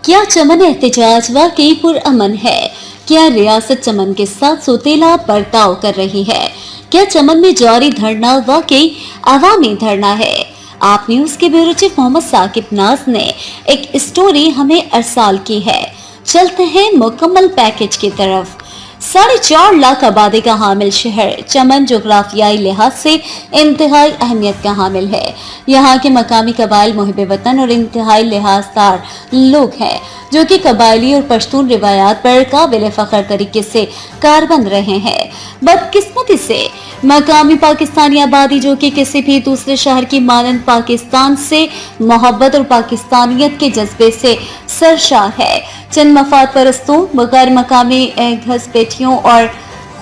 क्या चमन एहतजाज वाकई पुरअमन है? क्या रियासत चमन के साथ सौतेला बर्ताव कर रही है? क्या चमन में जारी धरना वाकई अवामी धरना है? आप न्यूज के ब्यूरो चीफ मोहम्मद साकिब नाज ने एक स्टोरी हमें अरसाल की है। चलते हैं मुकम्मल पैकेज की तरफ। 4.5 लाख आबादी का हामिल शहर चमन जोग्राफियाई लिहाज से इंतहाई अहमियत का हामिल है। यहाँ के मकामी कबाइल मुहिब वतन और इंतहाई लिहाजदार लोग हैं जो कि कबायली और पश्तून रिवायात पर काबिल फख्र तरीके से कारबंद रहे हैं। बदकिस्मती से मकामी पाकिस्तानी आबादी जो कि किसी भी दूसरे शहर की मानंद पाकिस्तान से मोहब्बत और पाकिस्तानियत के जज्बे से सरशार है, चंद मफाद परस्तों गैर मकामी घसपैठियों और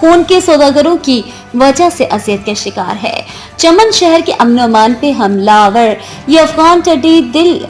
खून के सौदागरों की वजह से अजियत का शिकार है। चमन शहर के अमन अमान पे हमलावर ये अफगान टड्डी दिल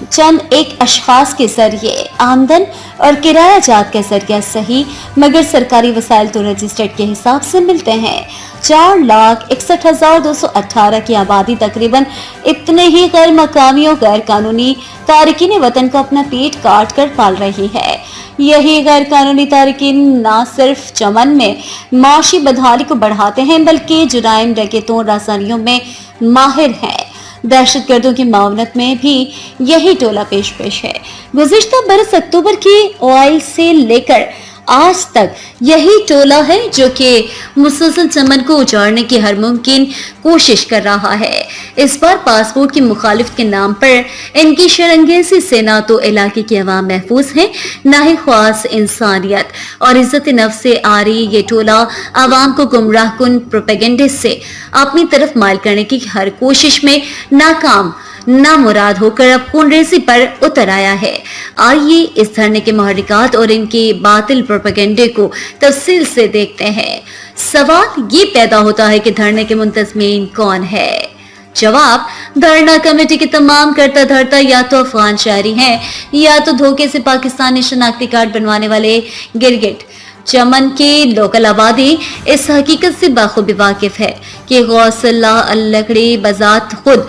चंद एक अशखास के जरिए आमदन और किराया जात के जरिए सही मगर सरकारी वसाइल तो रजिस्टर्ड के हिसाब से मिलते हैं। 4,61,218 की आबादी तकरीबन इतने ही गैर मकामी और गैर कानूनी तारिकीन वतन को अपना पेट काट कर पाल रही है। यही गैर कानूनी तारिकीन न सिर्फ चमन में माशी बदहाली को बढ़ाते हैं बल्कि जुराइम डकैतों रासानियों में माहिर हैं। दहशतगर्दों की मावनत में भी यही टोला पेश है। गुज़िश्ता बरस अक्टूबर की ऑयल से लेकर आज तक यही टोला है जो कि मुसलसल चमन को उजाड़ने की हर मुमकिन कोशिश कर रहा है। इस बार पासपोर्ट की मुखालिफ के नाम पर इनकी शरंगेज़ी से ना तो इलाके की अवाम महफूज है, ना ही ख्वास इंसानियत और इज्जत नफ्स से आ रही ये टोला अवाम को गुमराह कुन प्रोपेगेंडे से अपनी तरफ माइल करने की हर कोशिश में नाकाम नामुराद होकर अब खूनरेज़ी पर उतर आया है। आइए इस धरने के मुहर्रिकात और इनके बातिल प्रोपेगेंडे को तफसील से देखते हैं। सवाल ये पैदा होता है कि धरने के मुंतज़मीन कौन है? जवाब, धरना कमेटी के तमाम करता धरता या तो अफगान शहरी हैं या तो धोखे से पाकिस्तानी शनाख्ती कार्ड बनवाने वाले गिरगिट। चमन की लोकल आबादी इस हकीकत से बाखूबी वाकिफ है कि गौसल्ला लकड़ी बजात खुद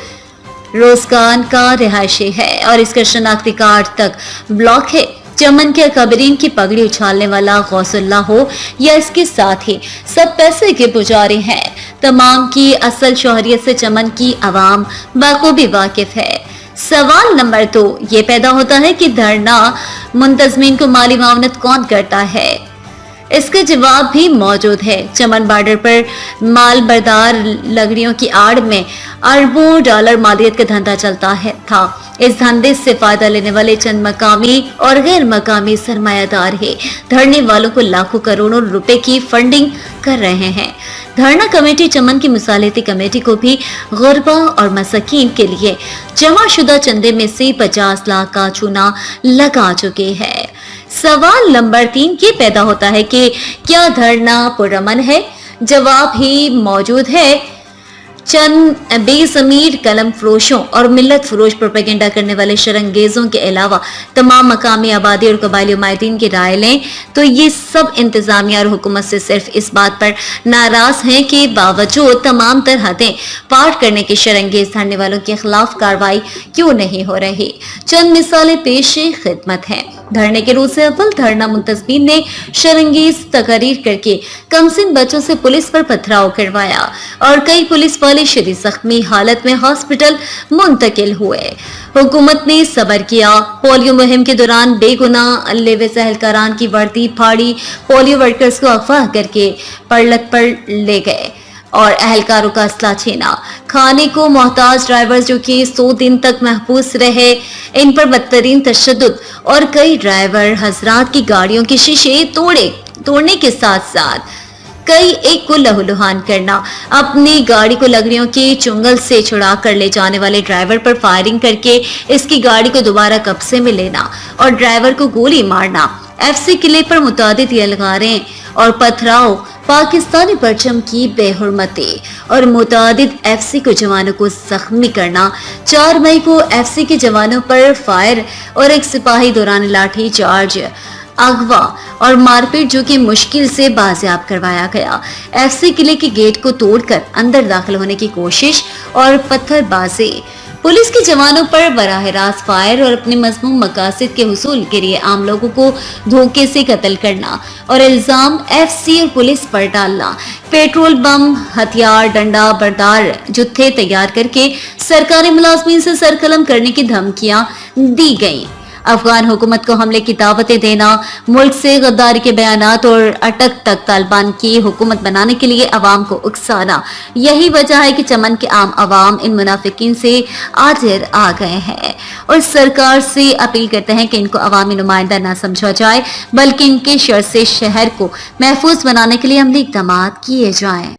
रोजगान का रिहायशी है और इसका शनाख्ती कार्ड तक ब्लॉक है। चमन के अकाबरीन की पगड़ी उछालने वाला गौसुल्ला हो या इसके साथ ही सब पैसे के पुजारी हैं। तमाम की असल शोहरियत से चमन की आवाम बाखूबी वाकिफ है। सवाल नंबर 2 ये पैदा होता है कि धरना मुंतजमीन को माली मावनत कौन करता है? इसका जवाब भी मौजूद है। चमन बॉर्डर पर माल बरदार लकड़ियों की आड़ में अरबों डॉलर मालियत का धंधा चलता था। इस धंधे से फायदा लेने वाले चंद मकामी और गैर मकामी सरमायादार है धरने वालों को लाखों करोड़ों रुपए की फंडिंग कर रहे हैं। धरना कमेटी चमन की मुसालिहती कमेटी को भी गुरबा और मसाकीन के लिए जमाशुदा चंदे में से 50 लाख का चूना लगा चुके हैं। सवाल नंबर 3 ये पैदा होता है कि क्या धरना पुरअमन है? जवाब ही मौजूद है। चंद बेज़मीर कलम फरोशों और मिल्लत फरोश प्रोपेगेंडा करने वाले शरंगेजों के अलावा तमाम मकामी आबादी और कबायली उमायदीन की राय लें तो ये सब इंतजामिया और हुकूमत से सिर्फ इस बात पर नाराज हैं कि बावजूद तमाम तर हदें पार करने के शरंगेज धरने वालों के खिलाफ कार्रवाई क्यों नहीं हो रही। चंद मिसालें पेश खिदमत हैं। धरने के रोज अव्वल धरना मुंतजमीन ने शरंगेज तकरीर करके कमसिन बच्चों से पुलिस पर पथराव करवाया और कई पुलिस वाले शदीद जख्मी हालत में हॉस्पिटल मुंतकिल हुए। हुकूमत ने सब्र किया। पोलियो मुहिम के दौरान बेगुनाह लेवेस एहलकारान की वर्दी फाड़ी पोलियो वर्कर्स को अगवा करके पड़लत पर ले गए और एहलकारों का असला छीना। खाने को मोहताज ड्राइवर्स जो कि 100 दिन तक महबूस रहे, इन पर बदतरीन तशद्दुद और कई ड्राइवर हजरात की गाड़ियों के शीशे तोड़ने के साथ साथ कई एक को लहूलुहान करना, अपनी गाड़ी को लकड़ियों के चुंगल से छुड़ा कर ले जाने वाले ड्राइवर पर फायरिंग करके इसकी गाड़ी को दोबारा कब्जे में लेना और ड्राइवर को गोली मारना, एफसी किले पर मुतादिद यलगारें और पथराव, पाकिस्तानी परचम की बेहुरमती और मुतादिद एफसी को जवानों को जख्मी करना। 4 मई को एफसी के जवानों पर फायर और एक सिपाही दौरान लाठी चार्ज, अगवा और मारपीट जो कि मुश्किल से बाजियाब करवाया गया। एफसी किले के गेट को तोड़कर अंदर दाखिल होने की कोशिश और पत्थरबाजी, पुलिस के जवानों पर बराह रास्त फायर और अपने मजमूम मकासद के हुसूल के लिए आम लोगों को धोखे से कत्ल करना और इल्जाम एफसी और पुलिस पर डालना, पेट्रोल बम, हथियार, डंडा बरदार जुत्थे तैयार करके सरकारी मुलाजमीन से सरकलम करने की धमकियां दी गईं। अफगान हुकूमत को हमले की दावतें देना, मुल्क से गद्दारी के बयानात और अटक तक तालिबान की हुकूमत बनाने के लिए अवाम को उकसाना, यही वजह है कि चमन के आम अवाम इन मुनाफिकीन से आजिर आ गए हैं और सरकार से अपील करते हैं कि इनको अवामी नुमाइंदा न समझा जाए, बल्कि इनके शर से शहर को महफूज बनाने के लिए अमली इक़दाम किए जाएं।